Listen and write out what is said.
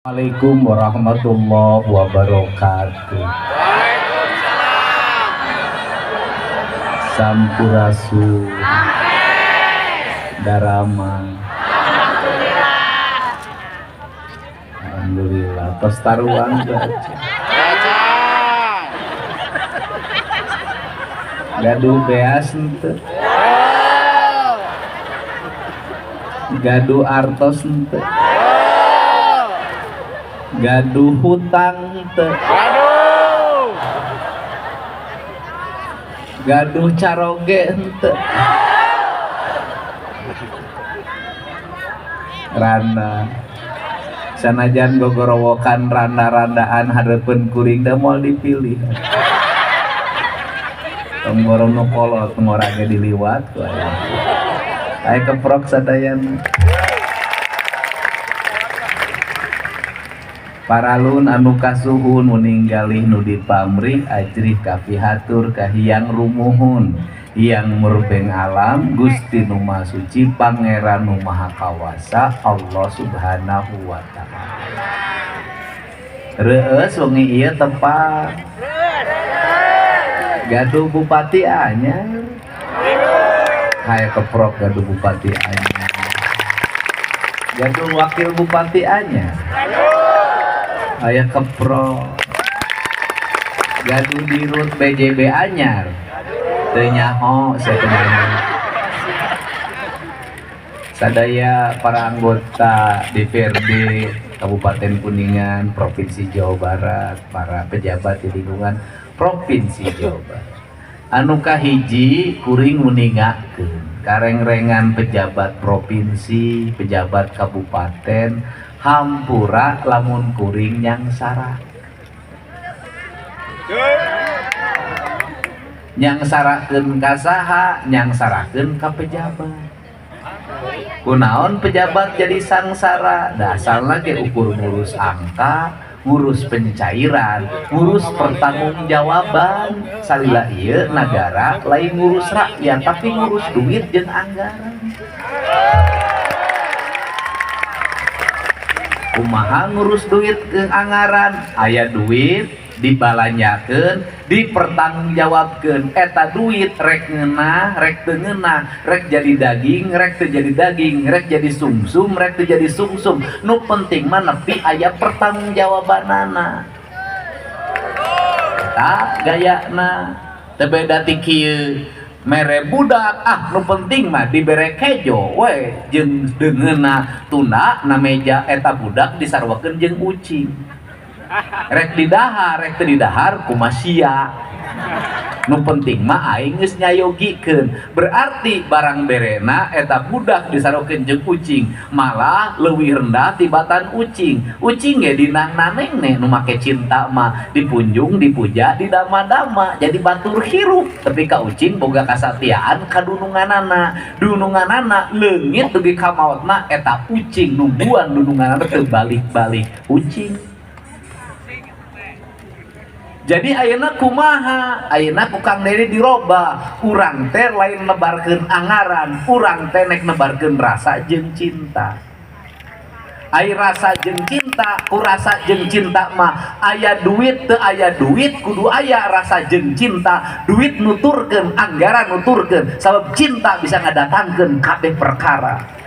Assalamualaikum warahmatullahi wabarakatuh. Sampurasun. Darama. Alhamdulillah. Tos taruhan baca. Gaduh beas ente. Gaduh artos ente. Gaduh hutang teu. Gaduh caroge henteu. Randa sanajan gogorowokan randa-randaan hareupeun kuring da moal dipilih. Tong gorong nu kolot ngorage diliwat ku aya. Aya keprok sadayana. Paralun anu kasuhun meninggalih nu dipamrih ajrih kapihatur kahiyang rumuhun yang merbeng alam Gusti Nu Maha Suci Pangeran Nu Maha Kawasa Allah Subhanahu wa Ta'ala. Reueus wengi ieu tepat gaduh bupati anyar. Haye keprok gaduh bupati anyar. Gaduh wakil bupati anyar. Aya keprok gaduh dirut BJB anyar teu nyaho sateuna. Sadaya para anggota DPRD Kabupaten Kuningan Provinsi Jawa Barat, para pejabat di lingkungan Provinsi Jawa Barat, anu kahiji kuring muningakeun kareng-rengan pejabat provinsi, pejabat kabupaten hampura lamun kuring nyangsara. Nyangsarakeun ka saha? Nyangsarakeun ka pejabat. Kunaon pejabat jadi sangsara? Dasalna ge ukur ngurus angka, ngurus pencairan, ngurus pertanggungjawaban. Salila ieu nagara lain ngurus rakyat tapi ngurus duit jeung anggaran. Kumaha ngurus duit ke anggaran? Aya duit dibalanyakeun, dipertanggungjawabkeun. Eta duit rek ngeunah, rek teu ngeunah, rek jadi daging, rek teu jadi daging, rek jadi sumsum, rek teu jadi sumsum. Nu penting mah nepi aya pertanggungjawabanana. Eta gayana teu beda ti kieu. Mere budak nu penting mah dibere kejo we jeung deungeunna tunda na meja eta budak disarwakeun jeung ucing. Rek didahar rek teu didahar kumaha sia. Nu penting mah aing geus nyayogikeun. Berarti barang berena eta budak disarwakeun jeung ucing malah leuwih rendah tibatan ucing. Ucing ge dinangna nengne nu make cinta mah dipunjung, dipuja, didama-dama jadi batur hirup. Tapi ka ucing boga kasatiaan kadununganana. Dununganana leungit dugi ka maotna eta ucing nu buan dununganana teu balik-balik ucing. Jadi ayeuna kumaha? Ayeuna ku Kang Dedi dirobah. Urang teh lain nebarkeun anggaran, urang teh nek nebarkeun rasa jeung cinta. Ai rasa jeung cinta, ku rasa jeung cinta mah aya duit teu aya duit kudu aya rasa jeung cinta. Duit nuturkeun, anggaran nuturkeun, sabab cinta bisa ngadatangkeun kabeh perkara.